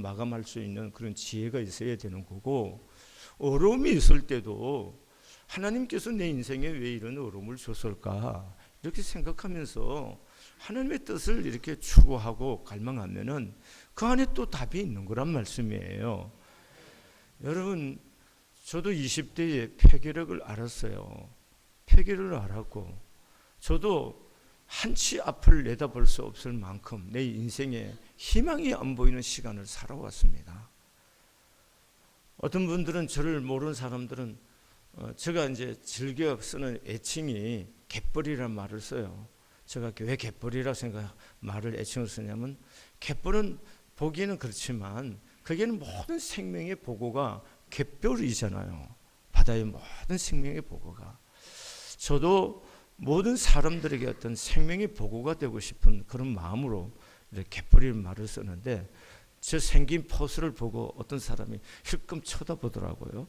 마감할 수 있는 그런 지혜가 있어야 되는 거고, 어려움이 있을 때도 하나님께서 내 인생에 왜 이런 어려움을 줬을까 이렇게 생각하면서 하나님의 뜻을 이렇게 추구하고 갈망하면은 그 안에 또 답이 있는 거란 말씀이에요. 여러분, 저도 20대에 폐결핵을 알았어요. 폐결을 알았고, 저도 한치 앞을 내다볼 수 없을 만큼 내 인생에 희망이 안 보이는 시간을 살아왔습니다. 어떤 분들은, 저를 모르는 사람들은 제가 이제 즐겨 쓰는 애칭이 갯벌이라는 말을 써요. 제가 왜 갯벌이라고 말을 애칭을 쓰냐면, 갯벌은 보기에는 그렇지만 거기에는 모든 생명의 보고가 갯벌이잖아요. 바다의 모든 생명의 보고가. 저도 모든 사람들에게 어떤 생명의 보고가 되고 싶은 그런 마음으로 갯벌이라는 말을 쓰는데, 저 생긴 포스를 보고 어떤 사람이 힐끔 쳐다보더라고요.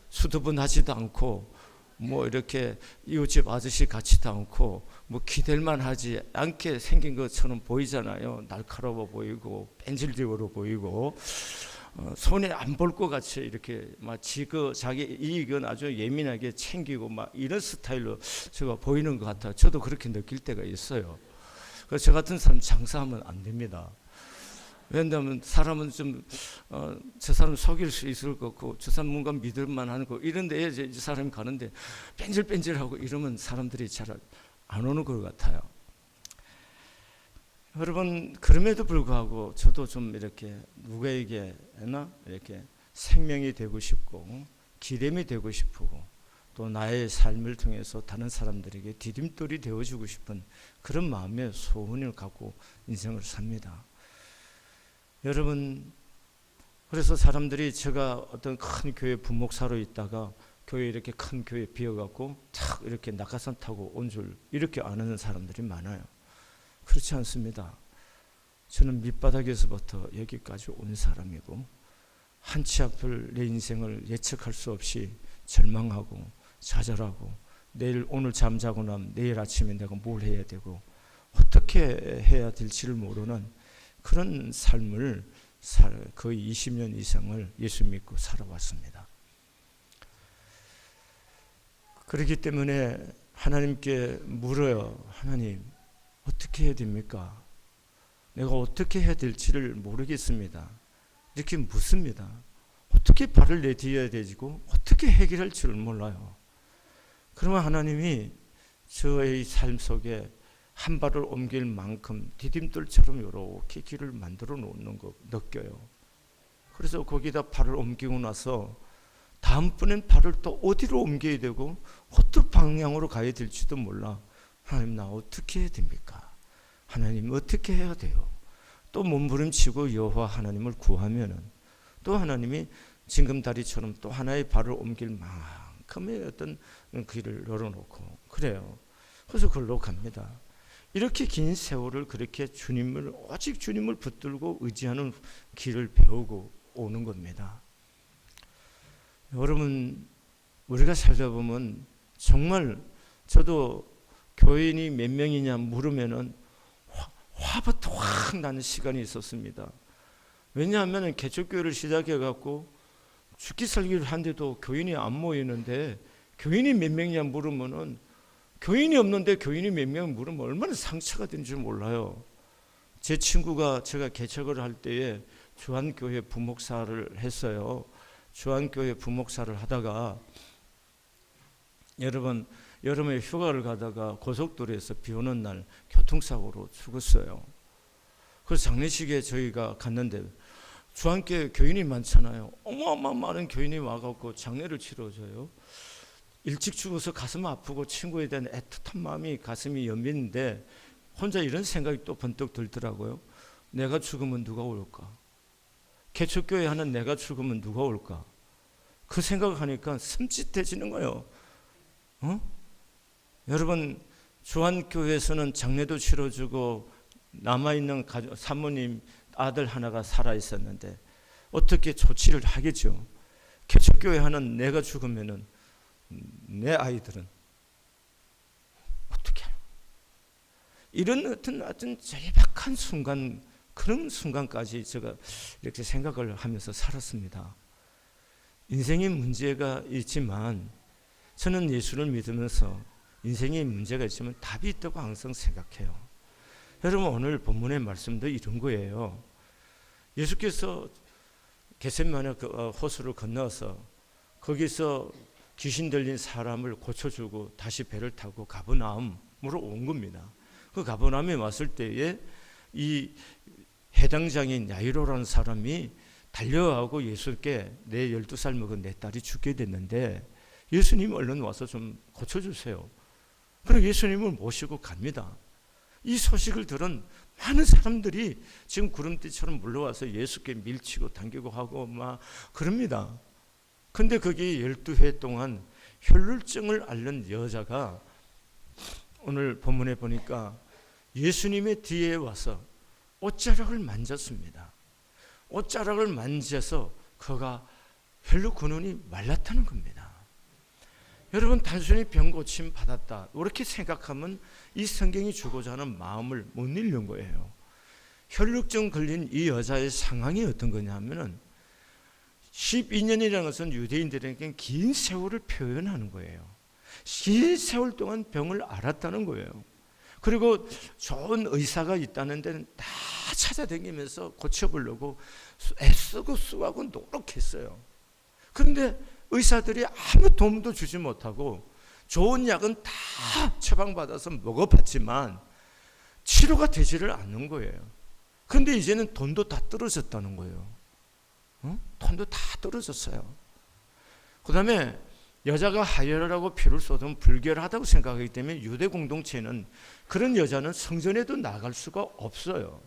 수두분하지도 않고 뭐 이렇게 이웃집 아저씨 같지도 않고 뭐 기댈만 하지 않게 생긴 것처럼 보이잖아요. 날카로워 보이고 뺀질지어로 보이고 손에 안 볼 것 같이 이렇게 마치 자기 이익은 아주 예민하게 챙기고 막 이런 스타일로 제가 보이는 것 같아요. 저도 그렇게 느낄 때가 있어요. 그래서 저 같은 사람 장사하면 안 됩니다. 왜냐하면 사람은 저 사람 속일 수 있을 것 같고, 저 사람 뭔가 믿을만 하는 거 이런데 이 사람이 가는데 뺀질뺀질하고 이러면 사람들이 잘 안 오는 것 같아요. 여러분, 그럼에도 불구하고 저도 좀 이렇게 누구에게 이렇게 생명이 되고 싶고 기름이 되고 싶고, 또 나의 삶을 통해서 다른 사람들에게 디딤돌이 되어주고 싶은 그런 마음의 소원을 갖고 인생을 삽니다. 여러분, 그래서 사람들이 제가 어떤 큰 교회 부목사로 있다가 교회 이렇게 큰 교회 비어갖고 탁 이렇게 낙하산 타고 온 줄 이렇게 아는 사람들이 많아요. 그렇지 않습니다. 저는 밑바닥에서부터 여기까지 온 사람이고, 한치 앞을 내 인생을 예측할 수 없이 절망하고 좌절하고, 오늘 잠자고 나면 내일 아침에 내가 뭘 해야 되고 어떻게 해야 될지를 모르는 그런 삶을 거의 20년 이상을 예수 믿고 살아왔습니다. 그렇기 때문에 하나님께 물어요. 하나님, 어떻게 해야 됩니까? 내가 어떻게 해야 될지를 모르겠습니다. 이렇게 묻습니다. 어떻게 발을 내디뎌야 되고 어떻게 해결할지를 몰라요. 그러면 하나님이 저의 삶 속에 한 발을 옮길 만큼 디딤돌처럼 이렇게 길을 만들어 놓는 거 느껴요. 그래서 거기다 발을 옮기고 나서 다음번엔 발을 또 어디로 옮겨야 되고 어떤 방향으로 가야 될지도 몰라. 하나님, 나 어떻게 해야 됩니까? 하나님, 어떻게 해야 돼요? 또 몸부림치고 여호와 하나님을 구하면은 또 하나님이 징검다리처럼 또 하나의 발을 옮길 만큼의 어떤 길을 열어놓고 그래요. 그래서 그걸로 갑니다. 이렇게 긴 세월을 그렇게 오직 주님을 붙들고 의지하는 길을 배우고 오는 겁니다. 여러분, 우리가 살다 보면 정말, 저도 교인이 몇 명이냐 물으면은 화부터 확 나는 시간이 있었습니다. 왜냐하면 개척교회를 시작해갖고 죽기 살기를 한데도 교인이 안 모이는데, 교인이 몇 명이냐 물으면은 교인이 없는데 교인이 몇 명 물으면 얼마나 상처가 되는지 몰라요. 제 친구가 제가 개척을 할 때에 주한교회 부목사를 했어요. 주한교회 부목사를 하다가 여름에 휴가를 가다가 고속도로에서 비 오는 날 교통사고로 죽었어요. 그래서 장례식에 저희가 갔는데 주한교회 교인이 많잖아요. 어마어마한 많은 교인이 와갖고 장례를 치러줘요. 일찍 죽어서 가슴 아프고 친구에 대한 애틋한 마음이 가슴이 여미는데 혼자 이런 생각이 또 번뜩 들더라고요. 내가 죽으면 누가 올까? 개척교회 하는 내가 죽으면 누가 올까? 그 생각을 하니까 섬찟해지는 거예요. 여러분, 주한교회에서는 장례도 치러주고 남아있는 사모님 아들 하나가 살아있었는데 어떻게 조치를 하겠죠? 개척교회 하는 내가 죽으면은 내 아이들은 어떻게 할까? 이런 어떤 절박한 순간 그런 순간까지 제가 이렇게 생각을 하면서 살았습니다. 인생에 문제가 있지만 저는 예수를 믿으면서 인생에 문제가 있으면 답이 있다고 항상 생각해요. 여러분, 오늘 본문의 말씀도 이런 거예요. 예수께서 겟세마네 호수를 건너서 거기서 귀신 들린 사람을 고쳐주고 다시 배를 타고 가버나움으로 온 겁니다. 그 가버나움에 왔을 때에 이 해당장인 야이로라는 사람이 달려가고 예수께 내 12살 먹은 내 딸이 죽게 됐는데 예수님 얼른 와서 좀 고쳐주세요. 그리고 예수님을 모시고 갑니다. 이 소식을 들은 많은 사람들이 지금 구름띠처럼 물러와서 예수께 밀치고 당기고 하고 막 그럽니다. 근데 거기 12회 동안 혈루증을 앓는 여자가 오늘 본문에 보니까 예수님의 뒤에 와서 옷자락을 만졌습니다. 옷자락을 만져서 그가 혈루 근원이 말랐다는 겁니다. 여러분, 단순히 병 고침 받았다 이렇게 생각하면 이 성경이 주고자 하는 마음을 못 읽는 거예요. 혈루증 걸린 이 여자의 상황이 어떤 거냐면은 12년이라는 것은 유대인들에게 긴 세월을 표현하는 거예요. 긴 세월 동안 병을 앓았다는 거예요. 그리고 좋은 의사가 있다는 데는 다 찾아다니면서 고쳐보려고 애쓰고 수고하고 노력했어요. 그런데 의사들이 아무 도움도 주지 못하고 좋은 약은 다 처방받아서 먹어봤지만 치료가 되지를 않는 거예요. 그런데 이제는 돈도 다 떨어졌다는 거예요. 돈도 다 떨어졌어요. 그 다음에 여자가 하혈하고 피를 쏟으면 불결하다고 생각하기 때문에 유대 공동체는 그런 여자는 성전에도 나갈 수가 없어요.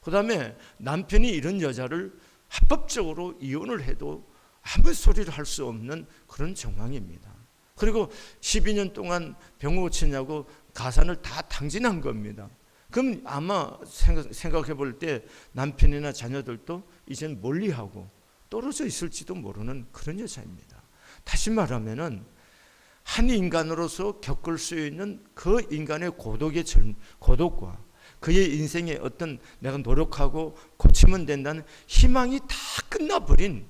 그 다음에 남편이 이런 여자를 합법적으로 이혼을 해도 아무 소리를 할 수 없는 그런 정황입니다. 그리고 12년 동안 병 고치냐고 가산을 다 탕진한 겁니다. 그럼 아마 생각해 볼 때 남편이나 자녀들도 이젠 멀리하고 떨어져 있을지도 모르는 그런 여자입니다. 다시 말하면은 한 인간으로서 겪을 수 있는 그 인간의 고독과 그의 인생의 어떤 내가 노력하고 고치면 된다는 희망이 다 끝나버린,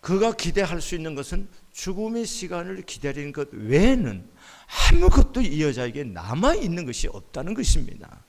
그가 기대할 수 있는 것은 죽음의 시간을 기다리는 것 외에는 아무것도 이 여자에게 남아있는 것이 없다는 것입니다.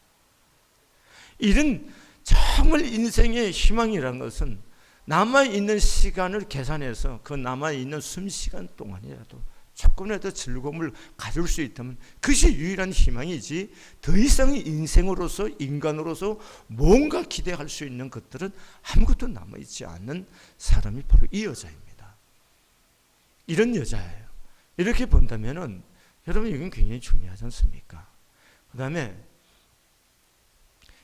이런 정말 인생의 희망이라는 것은 남아있는 시간을 계산해서 그 남아있는 숨시간 동안이라도 조금이라도 즐거움을 가질 수 있다면 그것이 유일한 희망이지, 더 이상 인생으로서 인간으로서 뭔가 기대할 수 있는 것들은 아무것도 남아있지 않는 사람이 바로 이 여자입니다. 이런 여자예요. 이렇게 본다면은 여러분, 이건 굉장히 중요하지 않습니까? 그 다음에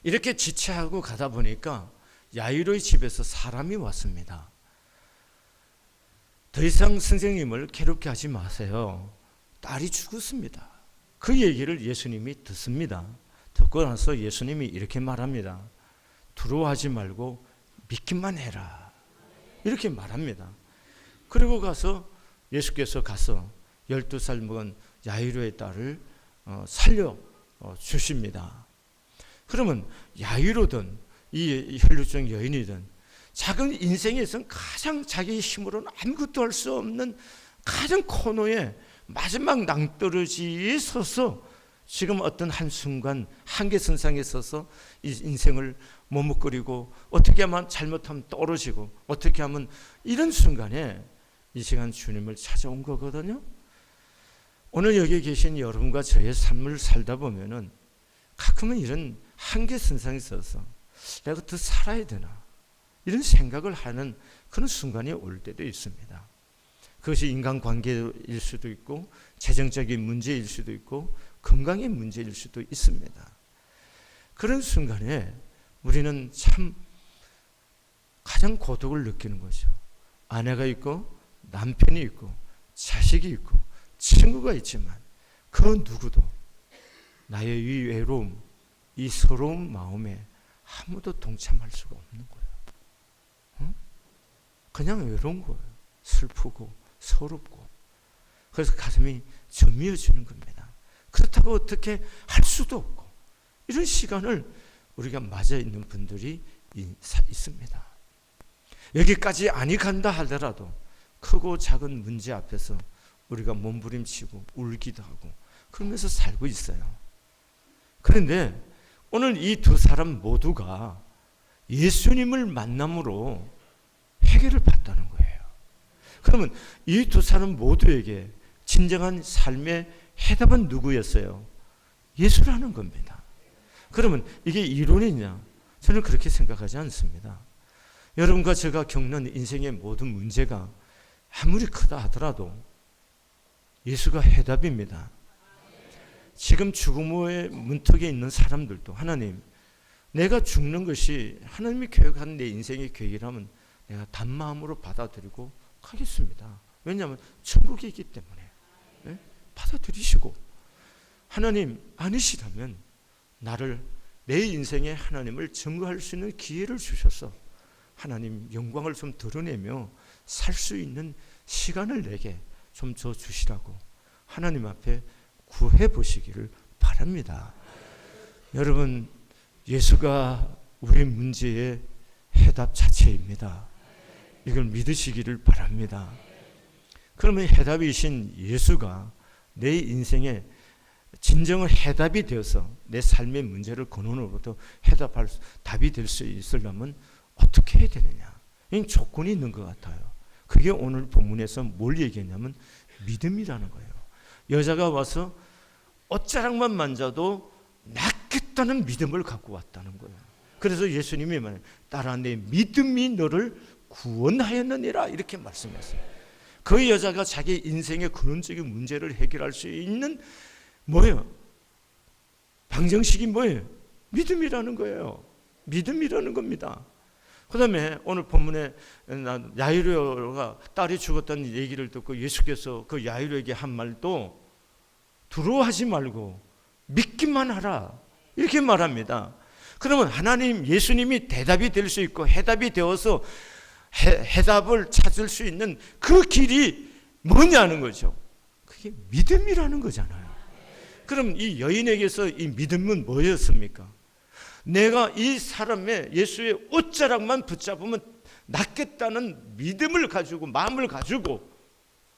이렇게 지체하고 가다 보니까 야이로의 집에서 사람이 왔습니다. 더 이상 선생님을 괴롭게 하지 마세요. 딸이 죽었습니다. 그 얘기를 예수님이 듣습니다. 듣고 나서 예수님이 이렇게 말합니다. 두려워하지 말고 믿기만 해라. 이렇게 말합니다. 그리고 가서 예수께서 가서 12살 먹은 야이로의 딸을 살려 주십니다. 그러면 야이로든 이 혈루증 여인이든 작은 인생에서는 가장 자기 힘으로는 아무것도 할 수 없는 가장 코너에 마지막 낭떠러지에 서서 지금 어떤 한순간 한계선상에 서서 이 인생을 머뭇거리고 어떻게 하면 잘못하면 떨어지고 어떻게 하면, 이런 순간에 이 시간 주님을 찾아온 거거든요. 오늘 여기 계신 여러분과 저의 삶을 살다 보면은 가끔은 이런 한계선상에 서서 내가 더 살아야 되나 이런 생각을 하는 그런 순간이 올 때도 있습니다. 그것이 인간관계일 수도 있고 재정적인 문제일 수도 있고 건강의 문제일 수도 있습니다. 그런 순간에 우리는 참 가장 고독을 느끼는 거죠. 아내가 있고 남편이 있고 자식이 있고 친구가 있지만 그 누구도 나의 이 외로움, 이 서러운 마음에 아무도 동참할 수가 없는 거예요. 그냥 외로운 거예요. 슬프고 서럽고. 그래서 가슴이 저미어지는 겁니다. 그렇다고 어떻게 할 수도 없고, 이런 시간을 우리가 맞아 있는 분들이 있습니다. 여기까지 아니 간다 하더라도 크고 작은 문제 앞에서 우리가 몸부림치고 울기도 하고 그러면서 살고 있어요. 그런데 오늘 이 두 사람 모두가 예수님을 만남으로 해결을 받다는 거예요. 그러면 이 두 사람 모두에게 진정한 삶의 해답은 누구였어요? 예수라는 겁니다. 그러면 이게 이론이냐? 저는 그렇게 생각하지 않습니다. 여러분과 제가 겪는 인생의 모든 문제가 아무리 크다 하더라도 예수가 해답입니다. 지금 죽음의 문턱에 있는 사람들도 하나님, 내가 죽는 것이 하나님이 계획한 내 인생의 계획이라면 내가 단마음으로 받아들이고 가겠습니다. 왜냐하면 천국이 있기 때문에. 네? 받아들이시고 하나님 아니시라면 나를 내 인생에 하나님을 증거할 수 있는 기회를 주셔서 하나님 영광을 좀 드러내며 살 수 있는 시간을 내게 좀 줘 주시라고 하나님 앞에 구해 보시기를 바랍니다. 여러분, 예수가 우리 문제의 해답 자체입니다. 이걸 믿으시기를 바랍니다. 그러면 해답이신 예수가 내 인생에 진정한 해답이 되어서 내 삶의 문제를 근원으로부터 해답할 답이 될 수 있으려면 어떻게 해야 되느냐? 이 조건이 있는 것 같아요. 그게 오늘 본문에서 뭘 얘기했냐면 믿음이라는 거예요. 여자가 와서 옷자락만 만져도 낫겠다는 믿음을 갖고 왔다는 거예요. 그래서 예수님이 말해요. 딸아, 내 믿음이 너를 구원하였느니라 이렇게 말씀했어요. 그 여자가 자기 인생의 근원적인 문제를 해결할 수 있는 뭐예요? 방정식이 뭐예요? 믿음이라는 거예요. 믿음이라는 겁니다. 그 다음에 오늘 본문에 야이로가 딸이 죽었다는 얘기를 듣고 예수께서 그 야이로에게 한 말도 두려워하지 말고 믿기만 하라 이렇게 말합니다. 그러면 하나님 예수님이 대답이 될 수 있고 해답이 되어서 해답을 찾을 수 있는 그 길이 뭐냐는 거죠. 그게 믿음이라는 거잖아요. 그럼 이 여인에게서 이 믿음은 뭐였습니까? 내가 이 사람의 예수의 옷자락만 붙잡으면 낫겠다는 믿음을 가지고 마음을 가지고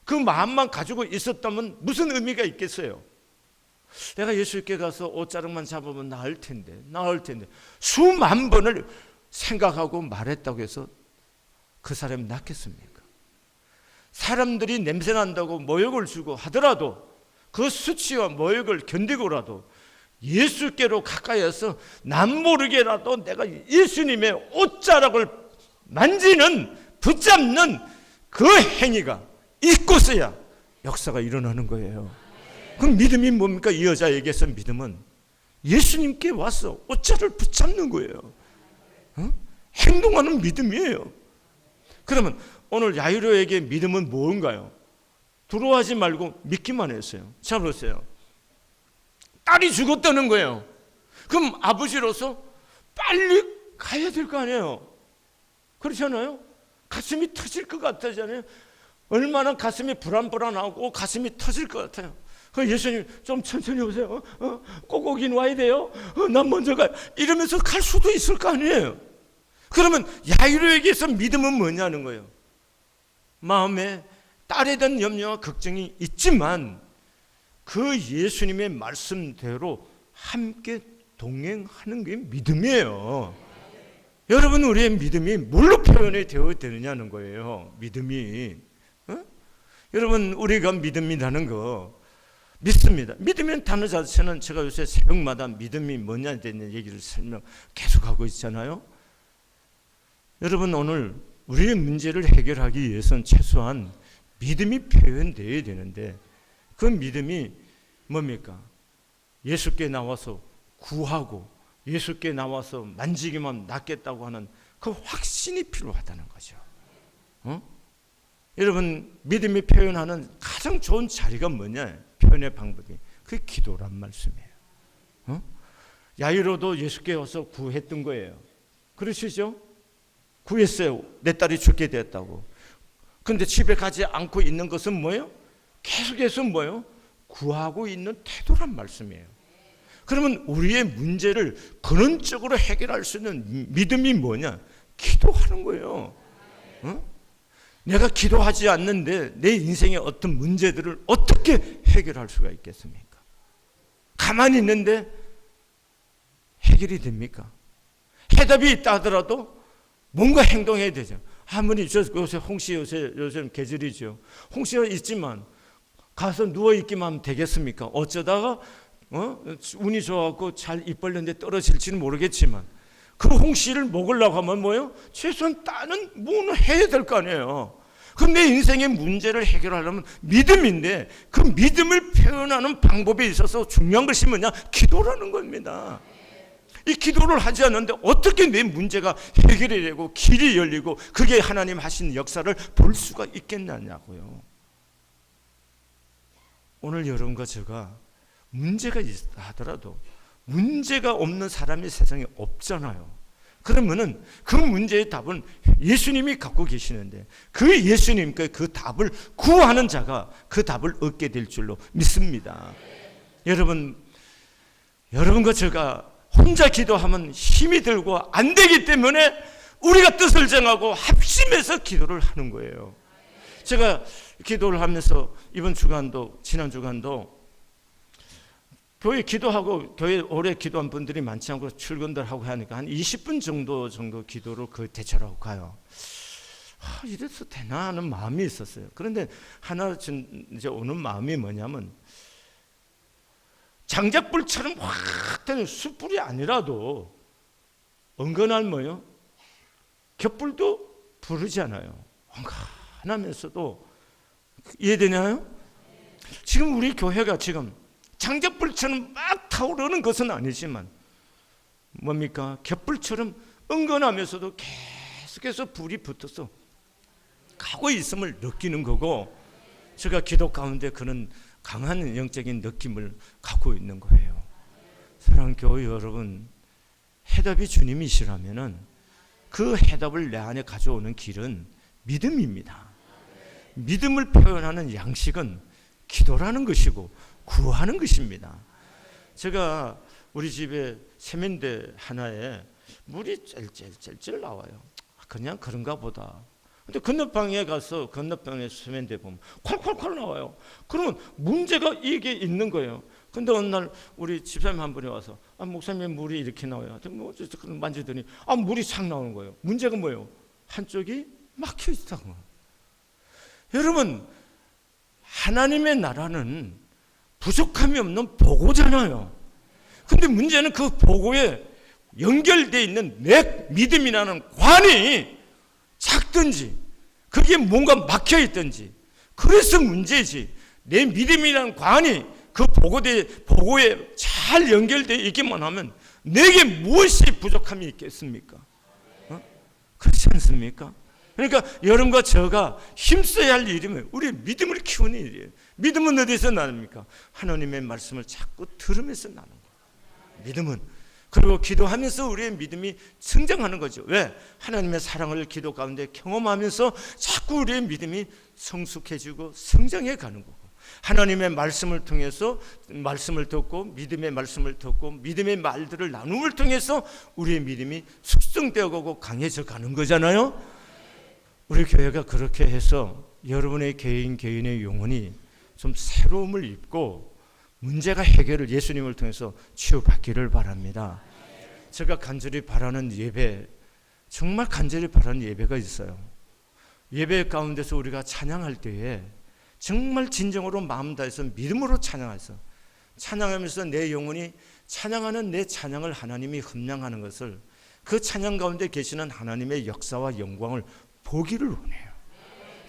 그 마음만 가지고 있었다면 무슨 의미가 있겠어요? 내가 예수께 가서 옷자락만 잡으면 나을 텐데 수만 번을 생각하고 말했다고 해서 그 사람이 낫겠습니까? 사람들이 냄새 난다고 모욕을 주고 하더라도 그 수치와 모욕을 견디고라도 예수께로 가까이 해서 남 모르게라도 내가 예수님의 옷자락을 만지는 붙잡는 그 행위가 있고서야 역사가 일어나는 거예요. 그럼 믿음이 뭡니까? 이 여자에게서 믿음은 예수님께 와서 옷자락을 붙잡는 거예요. 행동하는 믿음이에요. 그러면 오늘 야이로에게 믿음은 뭔가요? 두려워하지 말고 믿기만 했어요. 자, 보세요. 딸이 죽었다는 거예요. 그럼 아버지로서 빨리 가야 될 거 아니에요. 그렇잖아요. 가슴이 터질 것 같잖아요. 얼마나 가슴이 불안불안하고 가슴이 터질 것 같아요. 예수님 좀 천천히 오세요. 꼭 오긴 와야 돼요. 난 먼저 가요. 이러면서 갈 수도 있을 거 아니에요. 그러면 야이로에게서 믿음은 뭐냐는 거예요. 마음에 딸에 대한 염려와 걱정이 있지만 그 예수님의 말씀대로 함께 동행하는 게 믿음이에요. 여러분, 우리의 믿음이 뭘로 표현이 되어야 되느냐는 거예요. 믿음이. 여러분, 우리가 믿음이라는 거 믿습니다. 믿음이라는 단어 자체는 제가 요새 새벽마다 믿음이 뭐냐에 대한 얘기를 설명 계속하고 있잖아요. 여러분, 오늘 우리의 문제를 해결하기 위해서는 최소한 믿음이 표현되어야 되는데 그 믿음이 뭡니까? 예수께 나와서 구하고 예수께 나와서 만지기만 낫겠다고 하는 그 확신이 필요하다는 거죠. 여러분, 믿음이 표현하는 가장 좋은 자리가 뭐냐? 표현의 방법이 그게 기도란 말씀이에요. 야이로도 예수께 와서 구했던 거예요. 그러시죠? 구했어요. 내 딸이 죽게 되었다고. 그런데 집에 가지 않고 있는 것은 뭐예요? 계속해서 뭐예요? 구하고 있는 태도란 말씀이에요. 그러면 우리의 문제를 근원적으로 해결할 수 있는 믿음이 뭐냐? 기도하는 거예요. 내가 기도하지 않는데 내 인생의 어떤 문제들을 어떻게 해결할 수가 있겠습니까? 가만히 있는데 해결이 됩니까? 해답이 있다 하더라도 뭔가 행동해야 되죠. 아무리 요새 홍씨 요즘 계절이죠. 홍씨가 있지만 가서 누워 있기만 하면 되겠습니까? 어쩌다가 운이 좋아갖고 잘 입 벌렸는데 떨어질지는 모르겠지만 그 홍씨를 먹으려고 하면 뭐예요? 최소한 따는 뭐는 해야 될 거 아니에요. 그럼 내 인생의 문제를 해결하려면 믿음인데 그 믿음을 표현하는 방법에 있어서 중요한 것이 뭐냐? 기도라는 겁니다. 이 기도를 하지 않는데 어떻게 내 문제가 해결이 되고 길이 열리고 그게 하나님 하신 역사를 볼 수가 있겠느냐고요. 오늘 여러분과 제가 문제가 있다 하더라도 문제가 없는 사람이 세상에 없잖아요. 그러면은 그 문제의 답은 예수님이 갖고 계시는데 그 예수님께 그 답을 구하는 자가 그 답을 얻게 될 줄로 믿습니다. 여러분과 제가 혼자 기도하면 힘이 들고 안 되기 때문에 우리가 뜻을 정하고 합심해서 기도를 하는 거예요. 제가 기도를 하면서 이번 주간도 지난 주간도 교회 기도하고 교회 오래 기도한 분들이 많지 않고 출근들 하고 하니까 한 20분 정도 기도를 그 대처하고 가요. 이래서 되나 하는 마음이 있었어요. 그런데 하나 이제 오는 마음이 뭐냐면 장작불처럼 확 되는 숯불이 아니라도 은근한 뭐요? 겹불도 부르지 않아요. 은근하면서도 이해되나요? 지금 우리 교회가 지금 장작불처럼 막 타오르는 것은 아니지만 뭡니까? 겹불처럼 은근하면서도 계속해서 불이 붙어서 가고 있음을 느끼는 거고 제가 기도 가운데 그런 강한 영적인 느낌을 갖고 있는 거예요. 사랑하는 교회 여러분, 해답이 주님이시라면은 그 해답을 내 안에 가져오는 길은 믿음입니다. 믿음을 표현하는 양식은 기도라는 것이고 구하는 것입니다. 제가 우리 집에 세면대 하나에 물이 찔찔찔찔 나와요. 그냥 그런가 보다. 근데 건너방에 가서 건너방에 세면대 보면 콸콸콸 나와요. 그러면 문제가 이게 있는 거예요. 근데 어느 날 우리 집사님 한 분이 와서 목사님 물이 이렇게 나와요. 뭐 만지더니 물이 싹 나오는 거예요. 문제가 뭐예요? 한쪽이 막혀 있다고. 여러분, 하나님의 나라는 부족함이 없는 보고잖아요. 근데 문제는 그 보고에 연결되어 있는 내 믿음이라는 관이 작든지 그게 뭔가 막혀 있든지 그래서 문제지. 내 믿음이라는 관이 그 보고에 잘 연결되어 있기만 하면 내게 무엇이 부족함이 있겠습니까? 그렇지 않습니까? 그러니까 여러분과 저가 힘써야 할 일이면 우리의 믿음을 키우는 일이에요. 믿음은 어디서 나옵니까? 하나님의 말씀을 자꾸 들으면서 나는 거예요. 믿음은. 그리고 기도하면서 우리의 믿음이 성장하는 거죠. 왜? 하나님의 사랑을 기도 가운데 경험하면서 자꾸 우리의 믿음이 성숙해지고 성장해 가는 거고, 하나님의 말씀을 통해서 말씀을 듣고 믿음의 말씀을 듣고 믿음의 말들을 나눔을 통해서 우리의 믿음이 숙성되어 가고 강해져 가는 거잖아요. 우리 교회가 그렇게 해서 여러분의 개인의 영혼이 좀 새로움을 입고 문제가 해결을 예수님을 통해서 치유받기를 바랍니다. 제가 간절히 바라는 예배, 정말 간절히 바라는 예배가 있어요. 예배 가운데서 우리가 찬양할 때에 정말 진정으로 마음 다해서 믿음으로 찬양하면서 내 영혼이 찬양하는 내 찬양을 하나님이 흠양하는 것을, 그 찬양 가운데 계시는 하나님의 역사와 영광을 보기를 원해요.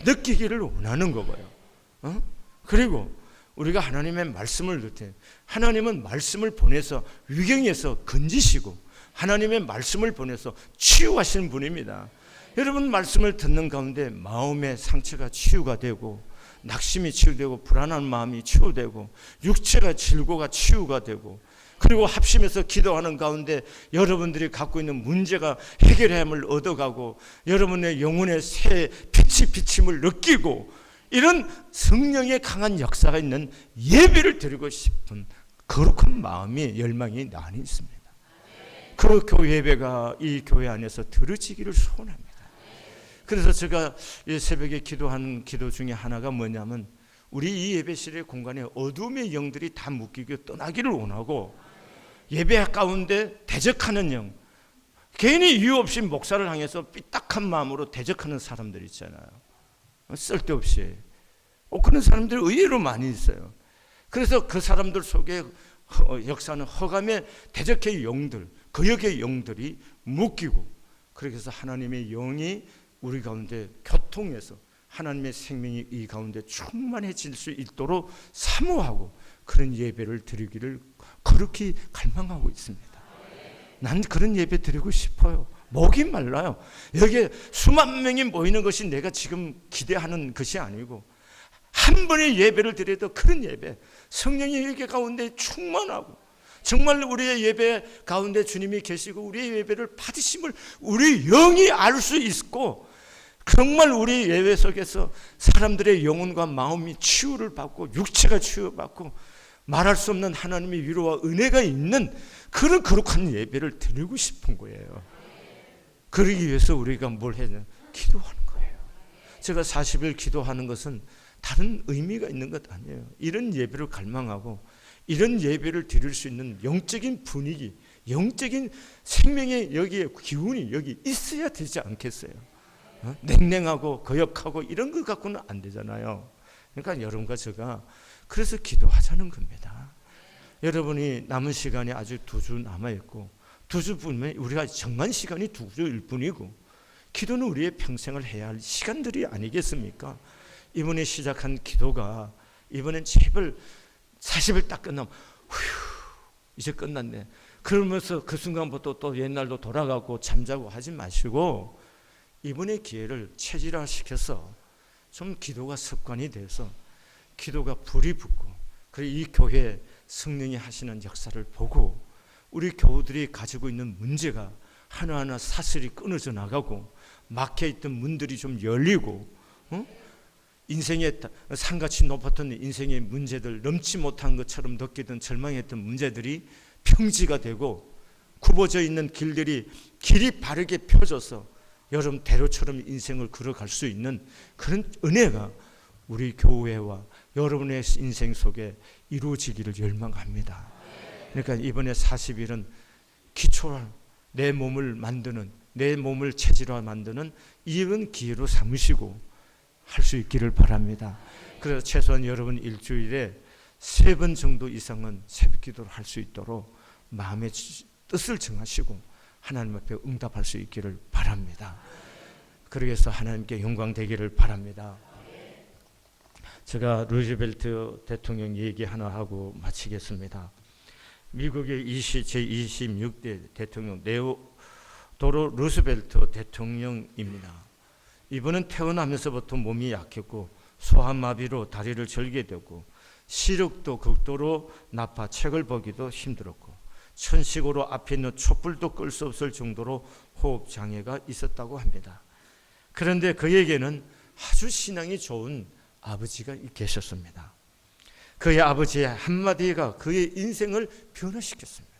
느끼기를 원하는 거고요. 그리고 우리가 하나님의 말씀을 듣되, 하나님은 말씀을 보내서 위경에서 건지시고 하나님의 말씀을 보내서 치유하시는 분입니다. 여러분, 말씀을 듣는 가운데 마음의 상처가 치유가 되고, 낙심이 치유되고, 불안한 마음이 치유되고, 육체가 질고가 치유가 되고, 그리고 합심해서 기도하는 가운데 여러분들이 갖고 있는 문제가 해결함을 얻어가고 여러분의 영혼의 새 빛이 비침을 느끼고, 이런 성령의 강한 역사가 있는 예배를 드리고 싶은 거룩한 마음이 열망이 나는 있습니다. 그 교회 예배가 이 교회 안에서 들어지기를 소원합니다. 그래서 제가 이 새벽에 기도하는 기도 중에 하나가 뭐냐면 우리 이 예배실의 공간에 어둠의 영들이 다 묶이고 떠나기를 원하고 예배 가운데 대적하는 영, 괜히 이유 없이 목사를 향해서 삐딱한 마음으로 대적하는 사람들 있잖아요. 쓸데없이. 그런 사람들이 의외로 많이 있어요. 그래서 그 사람들 속에 역사는 허감의 대적의 영들, 거역의 영들이 묶이고, 그래서 하나님의 영이 우리 가운데 교통해서 하나님의 생명이 이 가운데 충만해질 수 있도록 사모하고 그런 예배를 드리기를 그렇게 갈망하고 있습니다. 난 그런 예배 드리고 싶어요. 목이 말라요. 여기에 수만 명이 모이는 것이 내가 지금 기대하는 것이 아니고 한 번의 예배를 드려도 그런 예배, 성령이 여기 가운데 충만하고 정말 우리의 예배 가운데 주님이 계시고 우리의 예배를 받으심을 우리 영이 알 수 있고 정말 우리 예배 속에서 사람들의 영혼과 마음이 치유를 받고 육체가 치유받고 말할 수 없는 하나님의 위로와 은혜가 있는 그런 거룩한 예배를 드리고 싶은 거예요. 그러기 위해서 우리가 뭘 해야 되냐? 기도하는 거예요. 제가 40일 기도하는 것은 다른 의미가 있는 것 아니에요. 이런 예배를 갈망하고 이런 예배를 드릴 수 있는 영적인 분위기, 영적인 생명의 여기에 기운이 여기 있어야 되지 않겠어요? 냉랭하고 거역하고 이런 것 갖고는 안 되잖아요. 그러니까 여러분과 제가 그래서 기도하자는 겁니다. 여러분이 남은 시간이 아직 2주 남아있고 2주 뿐이면 우리가 정한 시간이 2주일 뿐이고 기도는 우리의 평생을 해야 할 시간들이 아니겠습니까? 이번에 시작한 기도가 이번엔 제발 40일 딱 끝나면 이제 끝났네. 그러면서 그 순간부터 또 옛날로 돌아가고 잠자고 하지 마시고 이번의 기회를 체질화시켜서 좀 기도가 습관이 돼서 기도가 불이 붙고 그리고 이 교회 성령이 하시는 역사를 보고 우리 교우들이 가지고 있는 문제가 하나하나 사슬이 끊어져 나가고 막혀있던 문들이 좀 열리고 인생의 산같이 높았던 인생의 문제들, 넘지 못한 것처럼 느끼던 절망했던 문제들이 평지가 되고 굽어져 있는 길이 바르게 펴져서 여러분 대로처럼 인생을 걸어갈 수 있는 그런 은혜가 우리 교회와 여러분의 인생 속에 이루어지기를 열망합니다. 그러니까 이번에 40일은 기초를 내 몸을 만드는, 내 몸을 체질화 만드는 이런 기회로 삼으시고 할 수 있기를 바랍니다. 그래서 최소한 여러분 일주일에 3번 정도 이상은 새벽 기도를 할 수 있도록 마음의 뜻을 정하시고 하나님 앞에 응답할 수 있기를 바랍니다. 그래서 하나님께 영광 되기를 바랍니다. 제가 루즈벨트 대통령 얘기 하나 하고 마치겠습니다. 미국의 제26대 대통령 네오도로 루즈벨트 대통령입니다. 이분은 태어나면서부터 몸이 약했고 소아마비로 다리를 절게 되고 시력도 극도로 나빠 책을 보기도 힘들었고 천식으로 앞에 있는 촛불도 끌 수 없을 정도로 호흡 장애가 있었다고 합니다. 그런데 그에게는 아주 신앙이 좋은 아버지가 계셨습니다. 그의 아버지의 한마디가 그의 인생을 변화시켰습니다.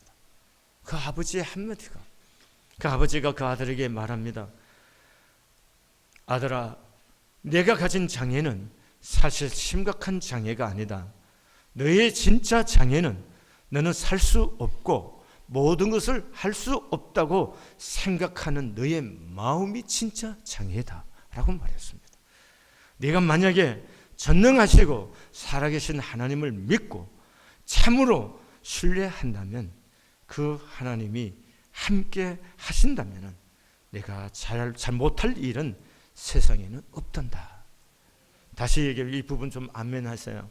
그 아버지의 한마디가, 그 아버지가 그 아들에게 말합니다. 아들아, 내가 가진 장애는 사실 심각한 장애가 아니다. 너의 진짜 장애는 너는 살 수 없고 모든 것을 할 수 없다고 생각하는 너의 마음이 진짜 장애다 라고 말했습니다. 네가 만약에 전능하시고 살아계신 하나님을 믿고 참으로 신뢰한다면 그 하나님이 함께 하신다면 내가 잘 못할 일은 세상에는 없단다. 다시 얘기해, 이 부분 좀 아멘하세요.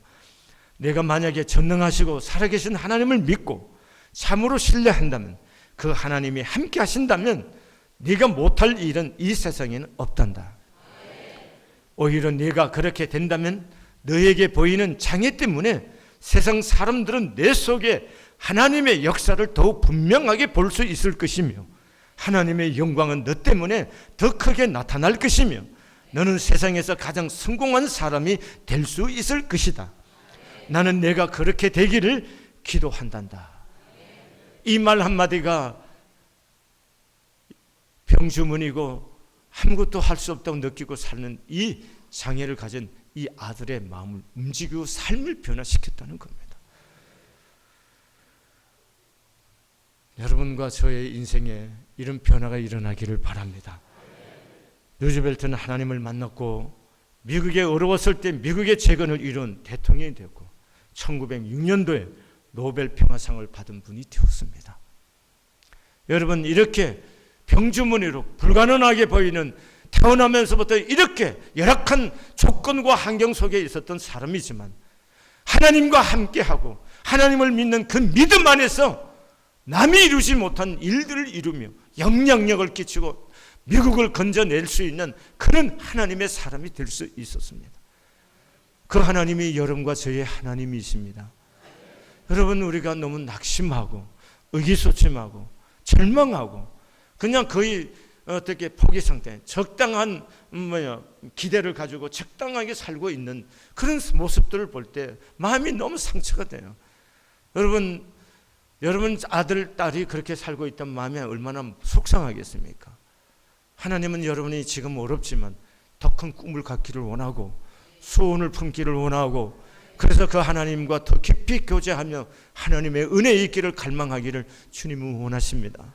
내가 만약에 전능하시고 살아계신 하나님을 믿고 참으로 신뢰한다면 그 하나님이 함께 하신다면 네가 못할 일은 이 세상에는 없단다. 오히려 네가 그렇게 된다면 너에게 보이는 장애 때문에 세상 사람들은 내 속에 하나님의 역사를 더욱 분명하게 볼 수 있을 것이며 하나님의 영광은 너 때문에 더 크게 나타날 것이며 너는 세상에서 가장 성공한 사람이 될 수 있을 것이다. 나는 내가 그렇게 되기를 기도한단다. 이 말 한마디가 병주문이고 아무것도 할 수 없다고 느끼고 사는 이 장애를 가진 이 아들의 마음을 움직이고 삶을 변화시켰다는 겁니다. 여러분과 저의 인생에 이런 변화가 일어나기를 바랍니다. 루즈벨트는 하나님을 만났고 미국에 어려웠을 때 미국의 재건을 이룬 대통령이 되었고 1906년도에 노벨 평화상을 받은 분이 되었습니다. 여러분, 이렇게 병주머니로 불가능하게 보이는 태어나면서부터 이렇게 열악한 조건과 환경 속에 있었던 사람이지만 하나님과 함께하고 하나님을 믿는 그 믿음 안에서 남이 이루지 못한 일들을 이루며 영향력을 끼치고 미국을 건져낼 수 있는 그런 하나님의 사람이 될 수 있었습니다. 그 하나님이 여러분과 저의 하나님이십니다. 여러분, 우리가 너무 낙심하고 의기소침하고 절망하고 그냥 거의 어떻게 포기 상태, 적당한 기대를 가지고 적당하게 살고 있는 그런 모습들을 볼 때 마음이 너무 상처가 돼요. 여러분 아들, 딸이 그렇게 살고 있다면 마음이 얼마나 속상하겠습니까? 하나님은 여러분이 지금 어렵지만 더 큰 꿈을 갖기를 원하고 소원을 품기를 원하고 그래서 그 하나님과 더 깊이 교제하며 하나님의 은혜에 있기를 갈망하기를 주님은 원하십니다.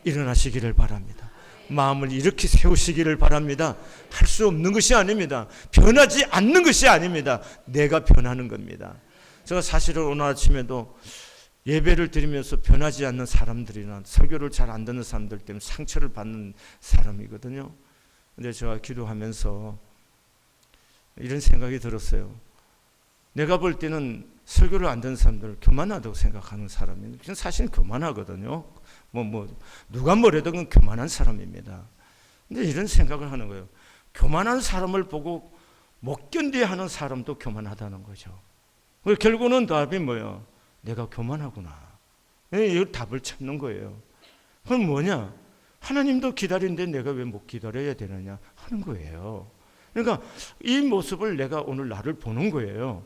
일어나시기를 바랍니다. 마음을 이렇게 세우시기를 바랍니다. 할 수 없는 것이 아닙니다. 변하지 않는 것이 아닙니다. 내가 변하는 겁니다. 제가 사실은 오늘 아침에도 예배를 드리면서 변하지 않는 사람들이나 설교를 잘 안 듣는 사람들 때문에 상처를 받는 사람이거든요. 근데 제가 기도하면서 이런 생각이 들었어요. 내가 볼 때는 설교를 안 듣는 사람들을 교만하다고 생각하는 사람이에요. 사실은 교만하거든요. 누가 뭐래도 그건 교만한 사람입니다. 근데 이런 생각을 하는 거예요. 교만한 사람을 보고 못 견디하는 사람도 교만하다는 거죠. 결국은 답이 뭐예요? 내가 교만하구나. 이 답을 찾는 거예요. 그럼 뭐냐? 하나님도 기다리는데 내가 왜 못 기다려야 되느냐 하는 거예요. 그러니까 이 모습을 내가 오늘 나를 보는 거예요.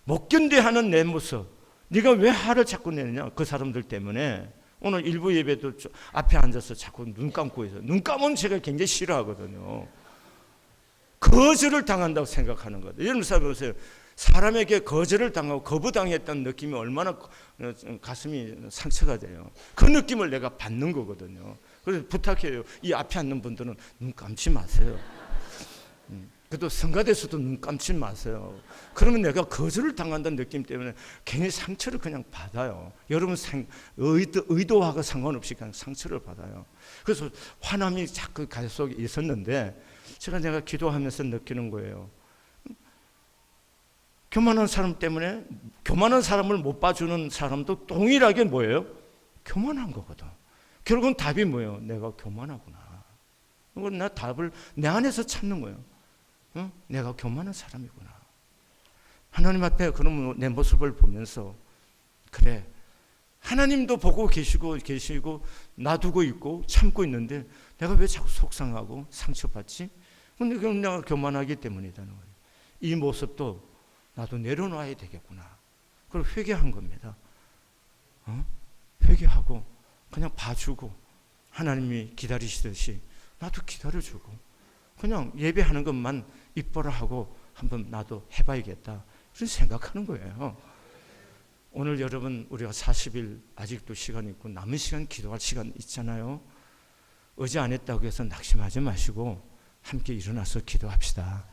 못 견디하는 내 모습. 네가 왜 화를 자꾸 내느냐? 그 사람들 때문에. 오늘 일부 예배도 앞에 앉아서 자꾸 눈 감고 있어요. 눈 감으면 제가 굉장히 싫어하거든요. 거절을 당한다고 생각하는 거예요. 여러분 보세요. 사람에게 거절을 당하고 거부당했다는 느낌이 얼마나 가슴이 상처가 돼요. 그 느낌을 내가 받는 거거든요. 그래서 부탁해요. 이 앞에 앉는 분들은 눈 감지 마세요. 그래도 성가대에서도 눈 감지 마세요. 그러면 내가 거절을 당한다는 느낌 때문에 괜히 상처를 그냥 받아요. 여러분 의도하고 상관없이 그냥 상처를 받아요. 그래서 화남이 자꾸 가슴 속에 있었는데 내가 기도하면서 느끼는 거예요. 교만한 사람 때문에 교만한 사람을 못 봐주는 사람도 동일하게 뭐예요? 교만한 거거든. 결국은 답이 뭐예요? 내가 교만하구나. 이건 나 답을 내 안에서 찾는 거예요. 내가 교만한 사람이구나. 하나님 앞에 그러면 내 모습을 보면서 그래, 하나님도 보고 계시고 놔두고 있고 참고 있는데 내가 왜 자꾸 속상하고 상처받지? 근데 그건 내가 교만하기 때문이라는 거예요. 이 모습도 나도 내려놔야 되겠구나. 그걸 회개한 겁니다. 회개하고 그냥 봐주고 하나님이 기다리시듯이 나도 기다려주고 그냥 예배하는 것만 이뻐라 하고 한번 나도 해봐야겠다. 이런 생각하는 거예요. 오늘 여러분 우리가 40일 아직도 시간 있고 남은 시간 기도할 시간 있잖아요. 어제 안 했다고 해서 낙심하지 마시고 함께 일어나서 기도합시다.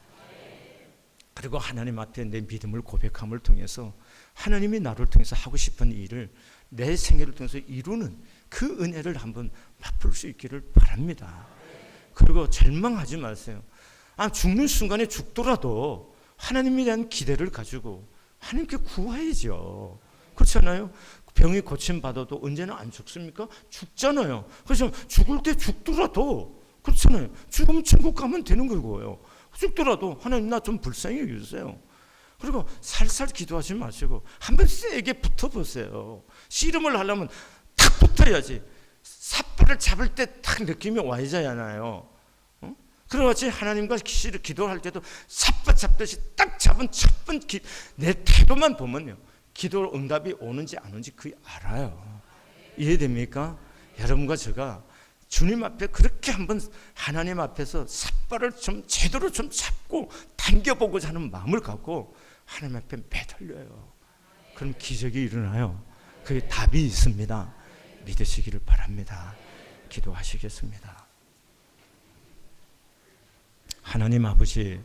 그리고 하나님 앞에 내 믿음을 고백함을 통해서 하나님이 나를 통해서 하고 싶은 일을 내 생애를 통해서 이루는 그 은혜를 한번 맛볼 수 있기를 바랍니다. 그리고 절망하지 마세요. 죽는 순간에 죽더라도 하나님에 대한 기대를 가지고 하나님께 구해야죠. 그렇잖아요. 병이 고침받아도 언제나 안 죽습니까? 죽잖아요. 그래서 죽을 때 죽더라도 그렇잖아요. 죽으면 천국 가면 되는 거고요. 죽더라도 하나님 나 좀 불쌍히 여기주세요. 그리고 살살 기도하지 마시고 한번 세게 붙어보세요. 씨름을 하려면 탁 붙어야지. 삿발을 잡을 때 탁 느낌이 와야잖아요. 그러같이 하나님과 기도할 때도 삿발 잡듯이 딱 잡은 첫 번 내 태도만 보면요 기도 응답이 오는지 안 오는지 그게 알아요. 이해됩니까? 여러분과 제가 주님 앞에 그렇게 한번 하나님 앞에서 삿발을 좀 제대로 좀 잡고 당겨보고자 하는 마음을 갖고 하나님 앞에 매달려요. 그럼 기적이 일어나요. 그게 답이 있습니다. 믿으시기를 바랍니다. 기도하시겠습니다. 하나님 아버지,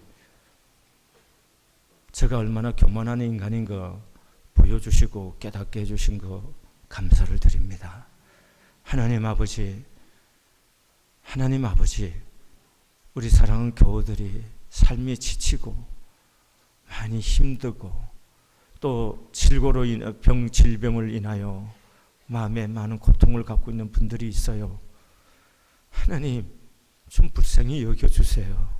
제가 얼마나 교만한 인간인 거 보여주시고 깨닫게 해주신 거 감사를 드립니다. 하나님 아버지, 우리 사랑하는 교우들이 삶이 지치고 많이 힘들고 또 질병을 인하여 마음에 많은 고통을 갖고 있는 분들이 있어요. 하나님 좀 불쌍히 여겨주세요.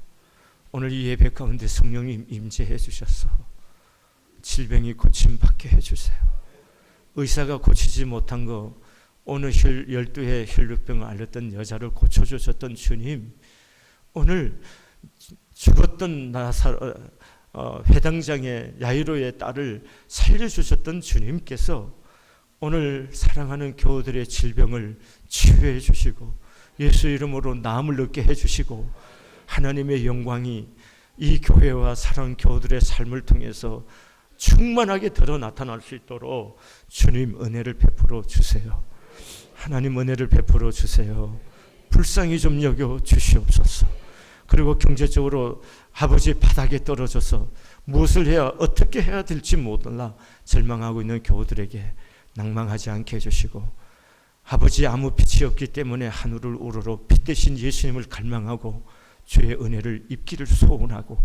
오늘 이 예배 가운데 성령님 임재해 주셔서 질병이 고침받게 해주세요. 의사가 고치지 못한 거 오늘 12회 혈루병을 앓았던 여자를 고쳐주셨던 주님, 오늘 죽었던 회당장의 야이로의 딸을 살려주셨던 주님께서 오늘 사랑하는 교우들의 질병을 치유해 주시고 예수 이름으로 나음을 얻게 해주시고 하나님의 영광이 이 교회와 사랑하는 교우들의 삶을 통해서 충만하게 드러 나타날 수 있도록 주님 은혜를 베풀어 주세요. 하나님 은혜를 베풀어 주세요. 불쌍히 좀 여겨 주시옵소서. 그리고 경제적으로 아버지 바닥에 떨어져서 무엇을 해야 어떻게 해야 될지 몰라 절망하고 있는 교우들에게 낭망하지 않게 해주시고 아버지 아무 빛이 없기 때문에 하늘을 우러러 빛 대신 예수님을 갈망하고 주의 은혜를 입기를 소원하고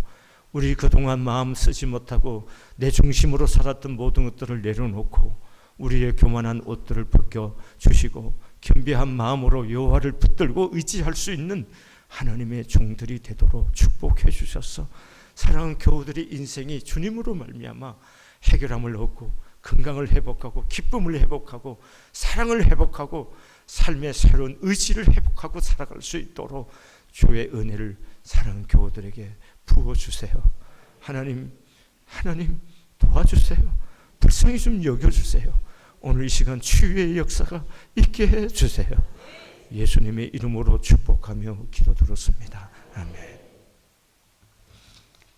우리 그동안 마음 쓰지 못하고 내 중심으로 살았던 모든 것들을 내려놓고 우리의 교만한 옷들을 벗겨 주시고 겸비한 마음으로 여호와를 붙들고 의지할 수 있는 하나님의 종들이 되도록 축복해 주셔서 사랑하는 교우들이 인생이 주님으로 말미암아 해결함을 얻고 건강을 회복하고 기쁨을 회복하고 사랑을 회복하고 삶의 새로운 의지를 회복하고 살아갈 수 있도록 주의 은혜를 사랑하는 교우들에게 부어주세요. 하나님 도와주세요. 불쌍히 좀 여겨주세요. 오늘 이 시간 치유의 역사가 있게 해주세요. 예수님의 이름으로 축복하며 기도드렸습니다. 아멘.